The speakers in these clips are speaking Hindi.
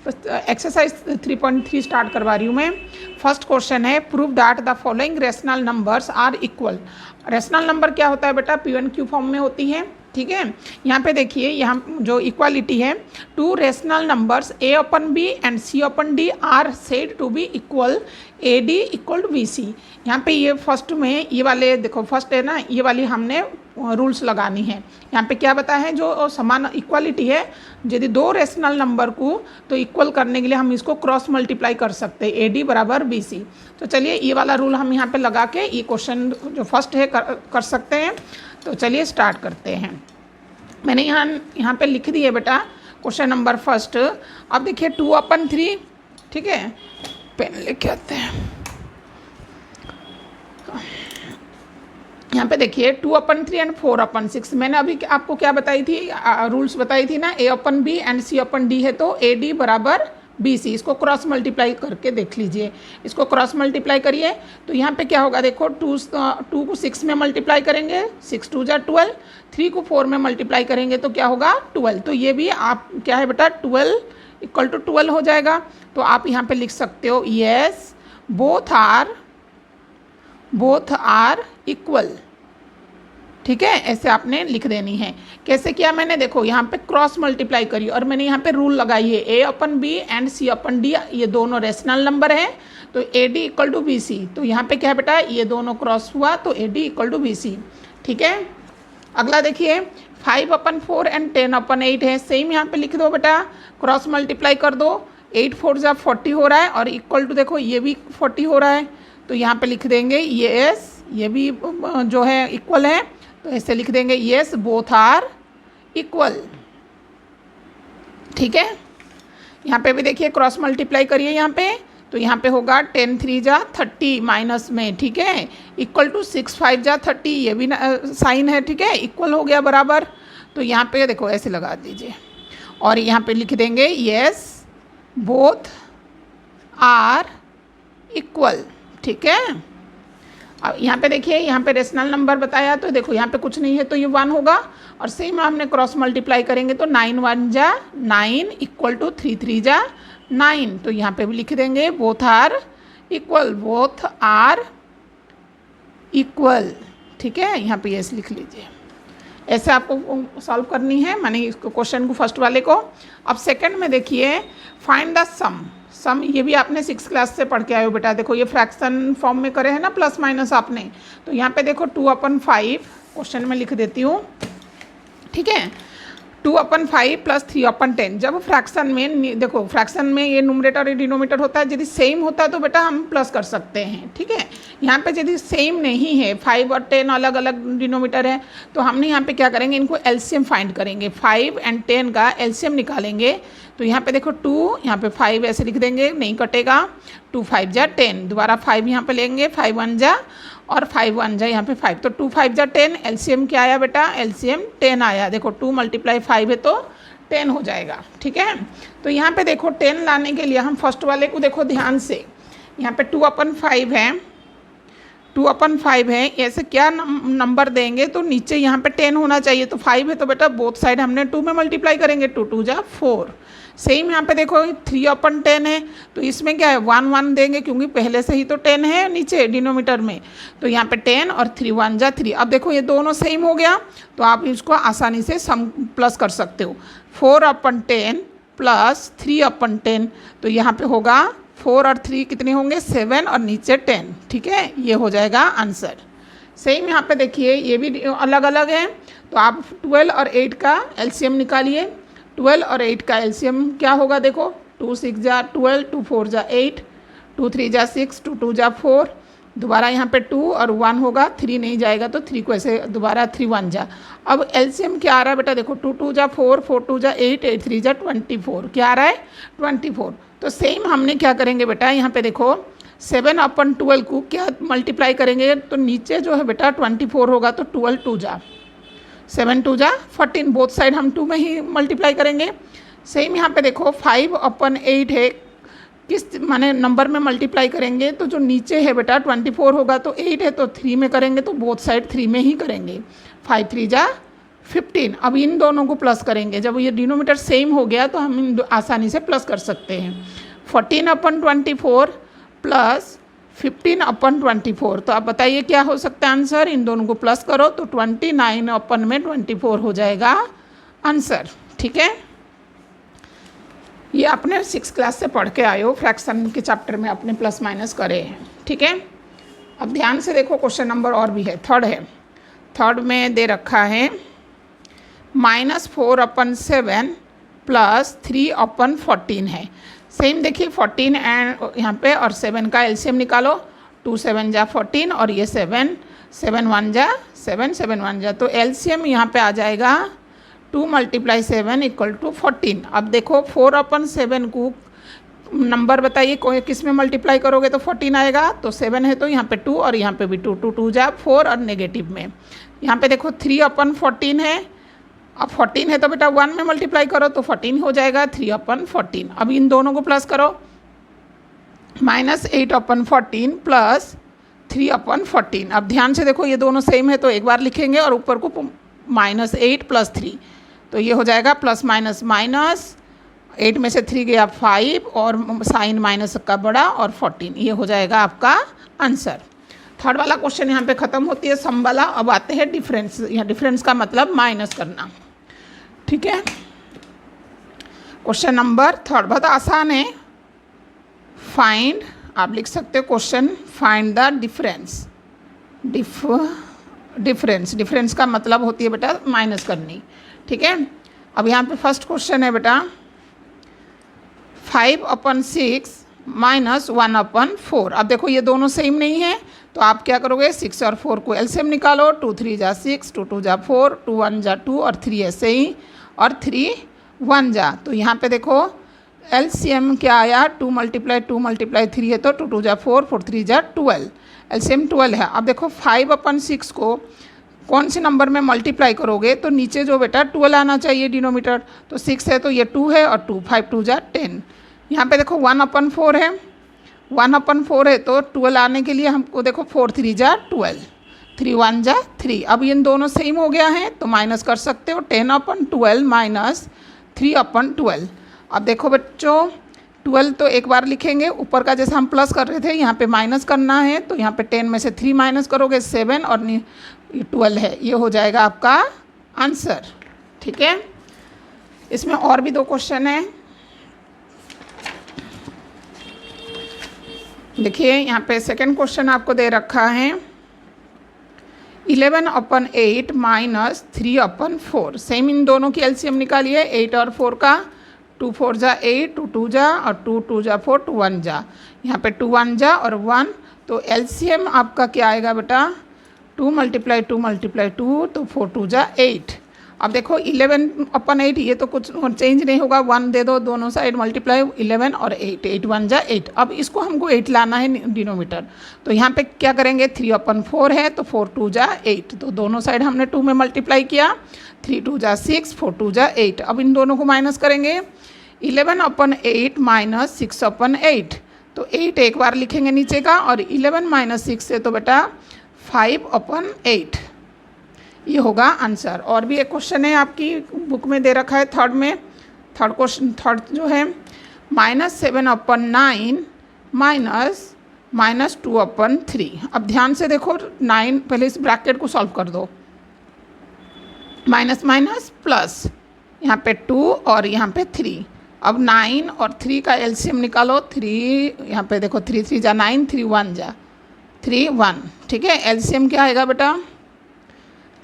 तो एक्सरसाइज 3.3 स्टार्ट करवा रही हूँ मैं। फर्स्ट क्वेश्चन है, prove that the following rational numbers are equal. Rational number क्या होता है बेटा? P1Q फॉर्म में होती है, ठीक है। यहाँ पे देखिए, यहाँ जो इक्वालिटी है, two rational numbers A/B and C/D are said to be equal, AD equal to BC। यहाँ पे ये फर्स्ट में ये वाले देखो, फर्स्ट है ना, ये वाली हमने रूल्स लगानी है। यहाँ पे क्या बताया है, जो समान इक्वालिटी है, यदि दो रेशनल नंबर को तो इक्वल करने के लिए हम इसको क्रॉस मल्टीप्लाई कर सकते हैं, AD बराबर BC। तो चलिए ये वाला रूल हम यहाँ पे लगा के ये क्वेश्चन जो फर्स्ट है कर सकते हैं। तो चलिए स्टार्ट करते हैं। मैंने यहाँ पे लिख दी है बेटा क्वेश्चन नंबर फर्स्ट। अब देखिए 2/3, ठीक है, पेन लेके आते हैं। यहाँ पे देखिए 2/3 एंड 4/6। मैंने अभी आपको क्या बताई थी, रूल्स बताई थी ना, A/B एंड C/D है तो AD बराबर BC। इसको क्रॉस मल्टीप्लाई करके देख लीजिए, इसको क्रॉस मल्टीप्लाई करिए तो यहाँ पे क्या होगा, देखो 2 को 6 में मल्टीप्लाई करेंगे, 6 2 जा 12, 3 को 4 में मल्टीप्लाई करेंगे तो क्या होगा 12। तो ये भी आप क्या है बेटा 12 इक्वल टू 12 हो जाएगा। तो आप यहाँ पे लिख सकते हो यस बोथ आर इक्वल, ठीक है, ऐसे आपने लिख देनी है। कैसे किया मैंने, देखो यहाँ पे क्रॉस मल्टीप्लाई करी और मैंने यहाँ पे रूल लगाई है, A/B एंड C/D ये दोनों रेशनल नंबर हैं तो AD इक्वल टू BC। तो यहाँ पे क्या है बेटा, ये दोनों क्रॉस हुआ तो AD इक्वल टू BC, ठीक है। अगला देखिए 5/4 एंड 10/8 है, सेम यहाँ पे लिख दो बेटा, क्रॉस मल्टीप्लाई कर दो, 8 4 जा 40 हो रहा है और इक्वल टू देखो ये भी 40 हो रहा है तो यहाँ पे लिख देंगे यस, ये भी जो है इक्वल है तो ऐसे लिख देंगे यस बोथ आर इक्वल, ठीक है। यहाँ पे भी देखिए क्रॉस मल्टीप्लाई करिए यहाँ पे, तो यहाँ पे होगा 10 3 जा 30 माइनस में, ठीक है, इक्वल टू 6 5 जा 30, ये भी साइन है, ठीक है, इक्वल हो गया बराबर। तो यहाँ पे देखो ऐसे लगा दीजिए और यहाँ पे लिख देंगे यस बोथ आर इक्वल, ठीक है। अब यहाँ पे देखिए, यहाँ पे रेशनल नंबर बताया तो देखो यहाँ पे कुछ नहीं है तो ये 1 होगा और सेम हमने क्रॉस मल्टीप्लाई करेंगे तो 9 1 जा 9 इक्वल टू 3 3 जा 9। तो यहाँ पे भी लिख देंगे बोथ आर इक्वल, ठीक है। यहाँ पे यस लिख लीजिए, ऐसे आपको सॉल्व करनी है, मैंने इसको क्वेश्चन को फर्स्ट वाले को। अब सेकंड में देखिए फाइंड द सम। ये भी आपने 6th क्लास से पढ़ के आए हो बेटा। देखो ये फ्रैक्शन फॉर्म में करे हैं ना, प्लस माइनस आपने, तो यहाँ पे देखो 2/5 क्वेश्चन में लिख देती हूँ, ठीक है, 2/5 प्लस 3/10। जब फ्रैक्शन में देखो, फ्रैक्शन में ये न्यूमरेटर और डिनोमिनेटर होता है, यदि सेम होता है तो बेटा हम प्लस कर सकते हैं, ठीक है। यहाँ पे यदि सेम नहीं है, 5 और 10 अलग अलग डिनोमिनेटर है तो हमने यहाँ पे क्या करेंगे, इनको एलसीएम फाइंड करेंगे, 5 और 10 का एलसीएम निकालेंगे। तो यहाँ पे देखो 2, यहाँ पे 5 ऐसे लिख देंगे, नहीं कटेगा, 2 5 जा 10, दोबारा 5 यहाँ पे लेंगे, 5 1 जा और 5 1 जा यहाँ पे 5, तो 2 5 जा 10, एलसीएम क्या आया बेटा, एलसीएम 10 आया। देखो 2 × 5 है तो 10 हो जाएगा, ठीक है। तो यहाँ पे देखो 10 लाने के लिए हम फर्स्ट वाले को देखो ध्यान से, यहाँ पे 2/5 है, 2/5 है, ऐसे क्या नंबर देंगे तो नीचे यहाँ पे 10 होना चाहिए। तो 5 है तो बेटा बोथ साइड हमने 2 में मल्टीप्लाई करेंगे, 2 2 जा 4। सेम यहाँ पे देखो 3/10 है तो इसमें क्या है 1 1 देंगे क्योंकि पहले से ही तो 10 है नीचे डिनोमीटर में, तो यहाँ पे 10 और 3 1 जा 3। अब देखो ये दोनों सेम हो गया तो आप इसको आसानी से सम प्लस कर सकते हो, 4/10 प्लस 3/10, तो यहाँ पे होगा 4 और 3 कितने होंगे 7 और नीचे 10, ठीक है, ये हो जाएगा आंसर। सेम यहाँ पे देखिए ये भी अलग अलग है तो आप 12 और 8 का एलसीएम निकालिए। 12 और 8 का एलसीएम क्या होगा, देखो 2 6 जा 12, 2 4 जा 8, 2 3 जा 6, 2 2 जा 4, दोबारा यहाँ पे 2 और 1 होगा, 3 नहीं जाएगा तो 3 को ऐसे दोबारा 3 1 जा। अब एलसीएम क्या आ रहा है बेटा, देखो 2 2 जा 4, 4 2 जा 8, 8 3 जा 24, क्या आ रहा है 24। तो सेम हमने क्या करेंगे बेटा, यहाँ पे देखो 7/12 को क्या मल्टीप्लाई करेंगे तो नीचे जो है बेटा 24 होगा तो 12 2 जा 7 2 जा 14, बोथ साइड हम 2 में ही मल्टीप्लाई करेंगे। सेम यहाँ पे देखो 5/8 है, किस माने नंबर में मल्टीप्लाई करेंगे तो जो नीचे है बेटा 24 होगा तो 8 है तो 3 में करेंगे तो बोथ साइड 3 में ही करेंगे, 5 3 जा 15। अब इन दोनों को प्लस करेंगे, जब ये डिनोमीटर सेम हो गया तो हम आसानी से प्लस कर सकते हैं। 14/24 प्लस 15/24, तो आप बताइए क्या हो सकता है आंसर। इन दोनों को प्लस करो तो 29/24 हो जाएगा आंसर। ठीक है, ये आपने 6 क्लास से पढ़ के आए हो, फ्रैक्शन के चैप्टर में अपने प्लस माइनस करे हैं। ठीक है, अब ध्यान से देखो, क्वेश्चन नंबर और भी है, थर्ड है। थर्ड में दे रखा है -4/7 प्लस 3/14 है। सेम देखिए 14 एंड यहाँ पे और 7 का एलसीएम निकालो। 2 7 जा 14 और ये 7 7 1 जा 7 7 1 जा, तो एलसीएम यहाँ पे आ जाएगा 2 × 7 = 14। अब देखो 4/7 को नंबर बताइए कोई किस में मल्टीप्लाई करोगे तो 14 आएगा। तो 7 है तो यहाँ पे 2 और यहाँ पे भी 2 2 2 जा 4 और नेगेटिव में यहाँ पे देखो 3/14 है। अब 14 है तो बेटा 1 में मल्टीप्लाई करो तो 14 हो जाएगा 3/14। अब इन दोनों को प्लस करो, -8/14 प्लस 3/14। अब ध्यान से देखो ये दोनों सेम है तो एक बार लिखेंगे और ऊपर को -8 + 3, तो ये हो जाएगा प्लस माइनस माइनस, 8 में से 3 गया 5 और साइन माइनस का बड़ा और 14, ये हो जाएगा आपका आंसर। थर्ड वाला क्वेश्चन यहाँ पे ख़त्म होती है सम वाला। अब आते हैं डिफरेंस। यहाँ डिफरेंस का मतलब माइनस करना। ठीक है, क्वेश्चन नंबर थर्ड बहुत आसान है। फाइंड, आप लिख सकते हो question, find the difference. Difference का मतलब होती है बेटा माइनस करनी। ठीक है, अब यहाँ पे फर्स्ट क्वेश्चन है बेटा 5/6 - 1/4। अब देखो ये दोनों सेम नहीं है तो आप क्या करोगे, 6 और 4 को एलसीएम निकालो। 2 3 जा 6, 2 2 जा 4, 2 1 जा 2 और 3 ऐसे ही, और 3 1 जा। तो यहाँ पे देखो एलसीएम क्या आया, 2 × 3 है तो 2 2 जा 4, 4 3 जा 12, एलसीएम 12 है। अब देखो 5/6 को कौन से नंबर में मल्टीप्लाई करोगे तो नीचे जो बेटा 12 आना चाहिए डिनोमीटर, तो 6 है तो ये 2 है और 2 5 2 जा 10। यहाँ पे देखो 1/4 है, 1/4 है तो 12 आने के लिए हमको देखो 4 3 जा 12, 3 1 जा 3। अब इन दोनों सेम हो गया है तो माइनस कर सकते हो, 10/12 माइनस 3/12। अब देखो बच्चों 12 तो एक बार लिखेंगे, ऊपर का जैसे हम प्लस कर रहे थे यहाँ पे माइनस करना है, तो यहाँ पे 10 में से 3 माइनस करोगे 7 और 12 है, ये हो जाएगा आपका आंसर। ठीक है, इसमें और भी 2 क्वेश्चन हैं। देखिए यहाँ पे सेकंड क्वेश्चन आपको दे रखा है 11/8 माइनस 3/4। सेम इन दोनों की एलसीएम निकालिए, 8 और 4 का, 2 4 जा 8, 2 2 जा और 2 2 जा 4, 2 1 जा, यहाँ पे 2 1 जा और 1, तो एलसीएम आपका क्या आएगा बेटा, 2 × 2 तो 4 2 जा 8। अब देखो 11/8 ये तो कुछ चेंज नहीं होगा, 1 दे दो दोनों साइड मल्टीप्लाई, 11 और 8, 8 1 जा 8। अब इसको हमको 8 लाना है डिनोमीटर, तो यहाँ पे क्या करेंगे, 3/4 है तो 4 2 जा 8, तो दोनों साइड हमने 2 में मल्टीप्लाई किया, 3 2 जा 6, 4 2 जा 8। अब इन दोनों को माइनस करेंगे, 11/8 माइनस 6/8, तो 8 एक बार लिखेंगे नीचे का, और 11 - 6 से तो बेटा 5/8, ये होगा आंसर। और भी एक क्वेश्चन है आपकी बुक में दे रखा है थर्ड में, थर्ड क्वेश्चन थर्ड जो है -7/9 माइनस 2/3। अब ध्यान से देखो 9, पहले इस ब्रैकेट को सॉल्व कर दो, माइनस माइनस प्लस, यहाँ पे 2 और यहाँ पे 3। अब 9 और 3 का एलसीएम निकालो, 3 यहाँ पे देखो 3 3 जा 9, 3 1 जा 3 1। ठीक है, एलसीएम क्या आएगा बेटा,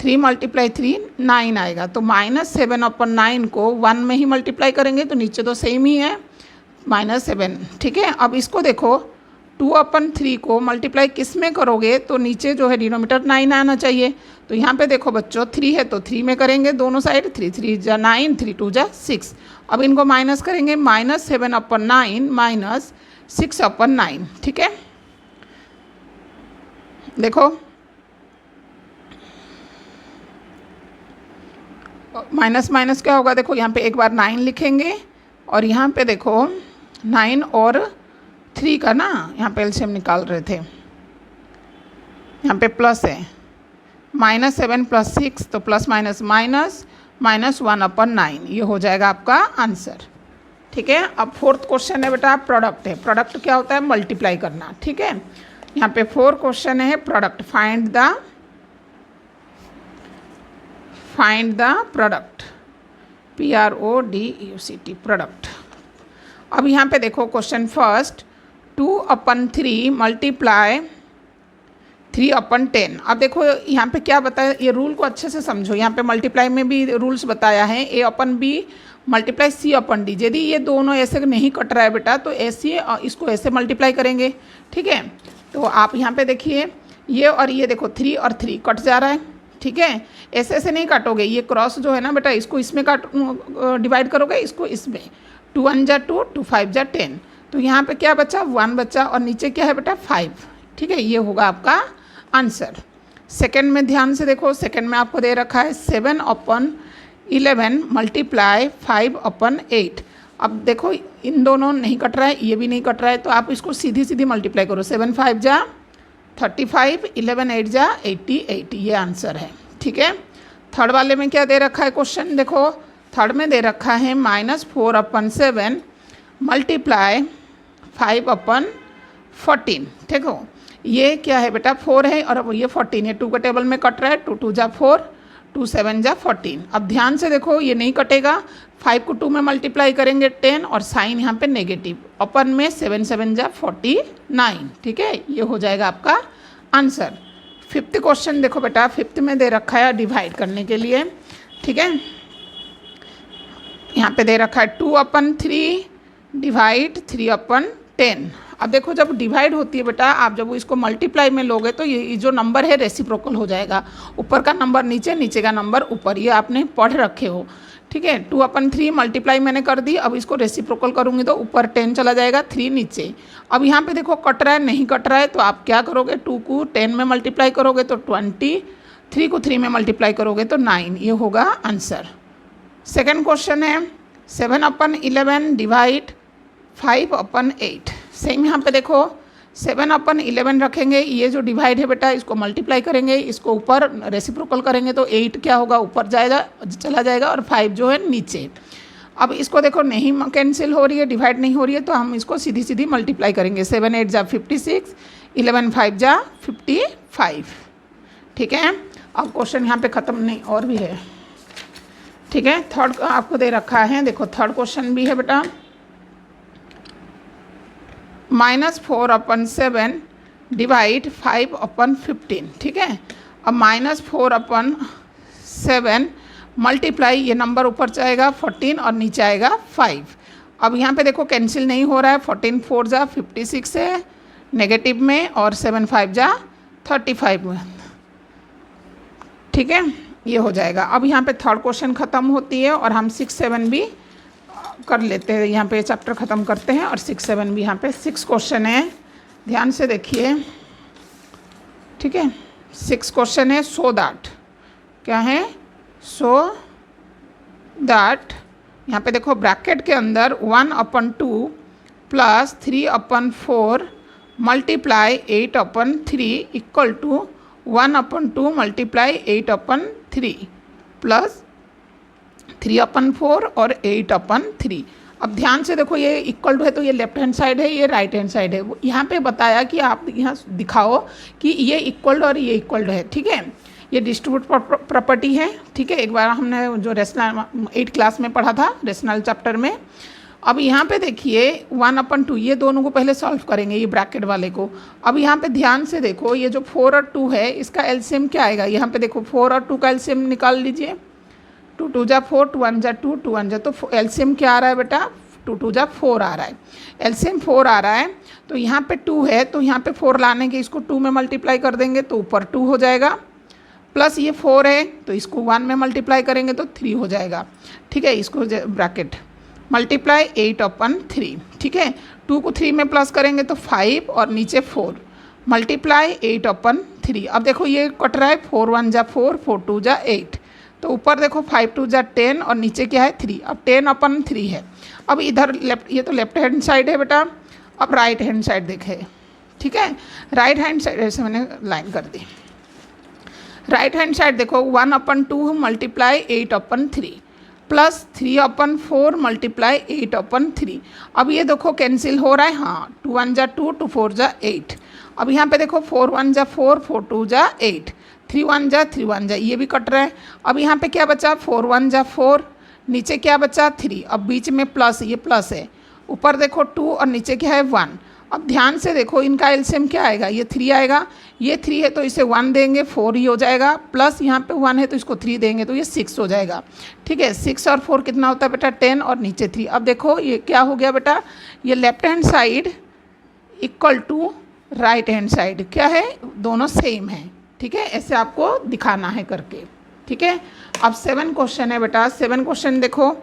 3 × 3 9 आएगा, तो -7/9 को 1 में ही मल्टीप्लाई करेंगे तो नीचे तो सेम ही है -7। ठीक है, अब इसको देखो 2/3 को मल्टीप्लाई किस में करोगे तो नीचे जो है डिनोमीटर 9 आना चाहिए, तो यहाँ पे देखो बच्चों 3 है तो 3 में करेंगे दोनों साइड, 3 3 जा 9, 3 2 जा 6। अब इनको माइनस करेंगे, -7/9 माइनस 6/9। ठीक है, देखो माइनस माइनस क्या होगा, देखो यहाँ पे एक बार 9 लिखेंगे और यहाँ पे देखो 9 और 3 का ना यहाँ पे एलसीएम निकाल रहे थे, यहाँ पे प्लस है, -7 + 6 तो प्लस माइनस माइनस, -1/9 ये हो जाएगा आपका आंसर। ठीक है, अब फोर्थ क्वेश्चन है बेटा प्रोडक्ट है। प्रोडक्ट क्या होता है? मल्टीप्लाई करना। ठीक है, यहाँ पे 4 क्वेश्चन है product. Find the product, PRODUCT product. अब यहाँ पे देखो क्वेश्चन फर्स्ट, 2/3 मल्टीप्लाई 3/10। अब देखो यहाँ पे क्या बताया, ये रूल को अच्छे से समझो। यहाँ पे मल्टीप्लाई में भी रूल्स बताया है, A/B मल्टीप्लाई C/D। यदि ये दोनों ऐसे नहीं कट रहा है बेटा तो ऐसे इसको ऐसे मल्टीप्लाई करेंगे। ठीक है, तो आप यहाँ पे देखिए ये और ये देखो 3 और 3 कट जा रहा है। ठीक है, ऐसे ऐसे नहीं काटोगे, ये क्रॉस जो है ना बेटा इसको इसमें डिवाइड करोगे, इसको इसमें। 2 1 जा 2, 2 5 जा 10। तो यहाँ पे क्या बचा? 1 बचा और नीचे क्या है बेटा? 5। ठीक है, ये होगा आपका आंसर। सेकंड में ध्यान से देखो, सेकंड में आपको दे रखा है 7/11 मल्टीप्लाई 5/8। अब देखो इन दोनों नहीं कट रहा है, ये भी नहीं कट रहा है, तो आप इसको सीधी सीधी मल्टीप्लाई करो। 7 5 जा 35, 11 8 जा 88, ये आंसर है। ठीक है, थर्ड वाले में क्या दे रखा है क्वेश्चन देखो, थर्ड में दे रखा है -4/7 मल्टीप्लाई 5/14। देखो ये क्या है बेटा? 4 है और अब ये 14 है, 2 का टेबल में कट रहा है। 2 2 जा 4, 2 7 जा 14। अब ध्यान से देखो ये नहीं कटेगा, 5 को 2 में मल्टीप्लाई करेंगे 10 और साइन यहाँ पे नेगेटिव, अपन में 7 7 जा 49। ठीक है, ये हो जाएगा आपका आंसर। फिफ्थ क्वेश्चन देखो बेटा, फिफ्थ में दे रखा है डिवाइड करने के लिए। ठीक है, यहाँ पे दे रखा है 2/3 डिवाइड 3/10। अब देखो जब डिवाइड होती है बेटा, आप जब इसको मल्टीप्लाई में लोगे तो ये जो नंबर है रेसिप्रोकल हो जाएगा। ऊपर का नंबर नीचे, नीचे का नंबर ऊपर, ये आपने पढ़ रखे हो। ठीक है, 2/3 मल्टीप्लाई मैंने कर दी, अब इसको रेसिप्रोकल करूँगी तो ऊपर 10 चला जाएगा, 3 नीचे। अब यहाँ पे देखो कट रहा है, नहीं कट रहा है, तो आप क्या करोगे? 2 को 10 में मल्टीप्लाई करोगे तो 20, 3 को 3 में मल्टीप्लाई करोगे तो 9, ये होगा आंसर। सेकेंड क्वेश्चन है 7/11 डिवाइड 5/8। सेम यहाँ पे देखो 7/11 रखेंगे, ये जो डिवाइड है बेटा इसको मल्टीप्लाई करेंगे, इसको ऊपर रेसिप्रोकल करेंगे तो 8 क्या होगा? ऊपर जाएगा, चला जाएगा, और 5 जो है नीचे। अब इसको देखो नहीं कैंसिल हो रही है, डिवाइड नहीं हो रही है, तो हम इसको सीधी सीधी मल्टीप्लाई करेंगे। 7 8 जा 56, 11 5 जा 55। ठीक है, अब क्वेश्चन यहाँ पे ख़त्म नहीं, और भी है। ठीक है, थर्ड आपको दे रखा है, देखो थर्ड क्वेश्चन भी है बेटा, -4/7 डिवाइड 5/15। ठीक है, अब -4/7 मल्टीप्लाई, ये नंबर ऊपर जाएगा 14 और नीचे आएगा 5। अब यहाँ पे देखो कैंसिल नहीं हो रहा है, 14 4 जा 56 है नेगेटिव में, और 7 5 जा 35 में। ठीक है, ये हो जाएगा। अब यहाँ पे थर्ड क्वेश्चन ख़त्म होती है और हम 6 7 भी कर लेते हैं, यहाँ पे चैप्टर ख़त्म करते हैं, और 6 7 भी यहाँ पे 6 क्वेश्चन है, ध्यान से देखिए। ठीक है, 6 क्वेश्चन है। सो दैट, क्या है? सो दैट, यहाँ पे देखो ब्रैकेट के अंदर 1/2 plus 3/4 multiply 8/3 equal to 1/2 multiply 8/3 plus 3/4 और 8/3। अब ध्यान से देखो ये इक्वल टू है तो ये लेफ्ट हैंड साइड है, ये राइट हैंड साइड है। यहाँ पे बताया कि आप यहाँ दिखाओ कि ये इक्वल और ये इक्वल है। ठीक है, ये डिस्ट्रीब्यूट प्रॉपर्टी है। ठीक है, एक बार हमने जो रेशनल 8 क्लास में पढ़ा था रेशनल चैप्टर में। अब यहाँ पे देखिए 1/2, ये दोनों को पहले सॉल्व करेंगे, ये ब्रैकेट वाले को। अब यहाँ पे ध्यान से देखो, ये जो 4 और 2 है इसका एलसीएम क्या आएगा? यहाँ पे देखो 4 और 2 का एलसीएम निकाल लीजिए। 2 2 जा 4, 2 1 जा 2, 2 1 जा, तो एलसीएम क्या आ रहा है बेटा? 2 2 जा 4 आ रहा है, एलसीएम 4 आ रहा है। तो यहाँ पे 2 है तो यहाँ पे 4 लाने के इसको 2 में मल्टीप्लाई कर देंगे तो ऊपर 2 हो जाएगा, प्लस ये 4 है तो इसको 1 में मल्टीप्लाई करेंगे तो 3 हो जाएगा। ठीक है, इसको ब्रैकेट मल्टीप्लाई 8/3। ठीक है, 2 को 3 में प्लस करेंगे तो 5 और नीचे 4 मल्टीप्लाई 8/3। अब देखो ये कट रहा है, 4 1 जा 4, 4 2 जा 8, तो ऊपर देखो 5 2 जा 10 और नीचे क्या है 3। अब 10/3 है। अब इधर लेफ्ट, ये तो लेफ्ट हैंड साइड है बेटा, अब राइट हैंड साइड देखे। ठीक है, राइट हैंड साइड ऐसे मैंने लाइन कर दी। राइट हैंड साइड देखो 1/2 मल्टीप्लाई 8/3 प्लस 3/4 मल्टीप्लाई 8/3। अब ये देखो कैंसिल हो रहा है, हाँ 2 1 जा 2, 2 4 जा 8। अब यहाँ पे देखो 4 1 जा 4, 4 2 जा 8, 3 1 जा 3 1 जा, ये भी कट रहा है। अब यहाँ पे क्या बचा 4 1 जा 4, नीचे क्या बचा 3, अब बीच में प्लस, ये प्लस है, ऊपर देखो 2 और नीचे क्या है 1। अब ध्यान से देखो इनका एलसीएम क्या आएगा, ये 3 आएगा, ये 3 है तो इसे 1 देंगे 4 ही हो जाएगा, प्लस यहाँ पे 1 है तो इसको 3 देंगे तो ये 6 हो जाएगा। ठीक है, 6 और 4 कितना होता है बेटा 10 और नीचे 3। अब देखो ये क्या हो गया बेटा, ये left hand side equal to right hand side क्या है, दोनों सेम है। ठीक है, ऐसे आपको दिखाना है करके। ठीक है, अब 7 क्वेश्चन है बेटा। 7 क्वेश्चन देखो,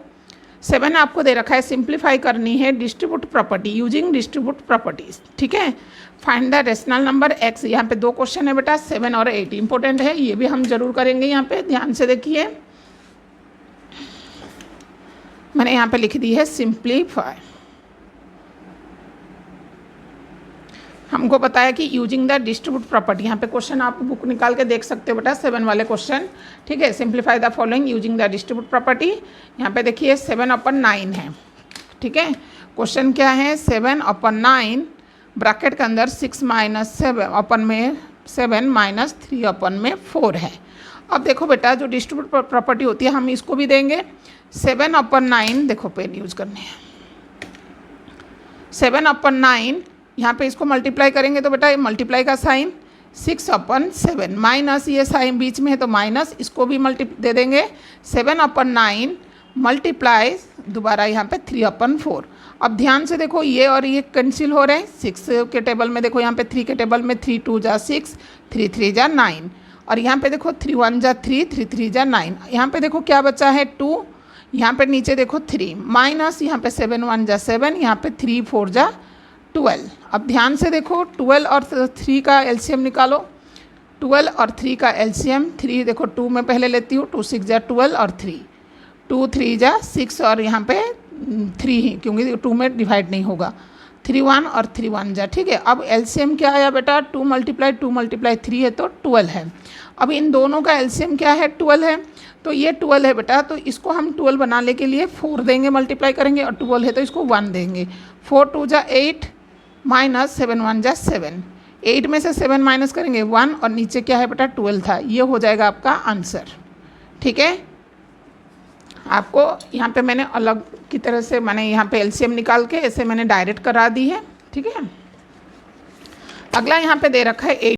7 आपको दे रखा है सिंप्लीफाई करनी है distribute property using distribute properties. ठीक है, find the rational number x। यहाँ पे 2 क्वेश्चन है बेटा, 7 और 8 इंपॉर्टेंट है, ये भी हम जरूर करेंगे। यहाँ पे ध्यान से देखिए, मैंने यहाँ पे लिख दी है सिंप्लीफाई। हमको पता है कि यूजिंग द डिस्ट्रीब्यूट प्रॉपर्टी, यहाँ पे क्वेश्चन आप बुक निकाल के देख सकते हो बेटा 7 वाले क्वेश्चन। ठीक है, simplify the following using the distribute property. यहाँ पे देखिए 7/9 है। ठीक है, क्वेश्चन क्या है 7/9 ब्रैकेट के अंदर 6 - 7 माइनस 3/4 है। अब देखो बेटा जो डिस्ट्रीब्यूट प्रॉपर्टी होती है हम इसको भी देंगे। 7/9 देखो पेन यूज करने हैं, 7/9 यहाँ पे इसको मल्टीप्लाई करेंगे तो बेटा ये मल्टीप्लाई का साइन 6/7 माइनस ये साइन बीच में है तो माइनस, इसको भी मल्टी दे देंगे 7/9 मल्टीप्लाई दोबारा यहाँ पे 3/4। अब ध्यान से देखो ये और ये कैंसिल हो रहे हैं, 6 के टेबल में देखो यहाँ पे 3 के टेबल में 3 2 जा 6, 3 3 जा 9 और यहाँ पे देखो 3 1 जा 3, 3 3 जा 9। यहाँ पे देखो क्या बचा है 2, यहाँ पे नीचे देखो 3 माइनस यहाँ पे 7 1 जा 7, यहाँ पे 3 4 जा 12। अब ध्यान से देखो 12 और 3 का एलसीएम निकालो। 12 और 3 का एलसीएम, 3 देखो 2 में पहले लेती हूँ, 2 6 जा 12 और 3, 2 3 जा 6 और यहाँ पे 3 ही क्योंकि 2 में डिवाइड नहीं होगा, 3 1 और 3 1 जा। ठीक है, अब एलसीएम क्या आया बेटा 2 × 3 है तो 12 है। अब इन दोनों का एलसीएम क्या है 12 है, तो ये 12 है बेटा, तो इसको हम 12 बनाने के लिए 4 देंगे मल्टीप्लाई करेंगे और 12 है तो इसको 1 देंगे। 4 2 जा 8 माइनस 7 1 जा 7, 8 में से 7 माइनस करेंगे 1 और नीचे क्या है बेटा 12 था, ये हो जाएगा आपका आंसर। ठीक है, आपको यहाँ पे मैंने अलग की तरह से मैंने यहाँ पे एलसीएम निकाल के ऐसे मैंने डायरेक्ट करा दी है। ठीक है, अगला यहाँ पे दे रखा है 8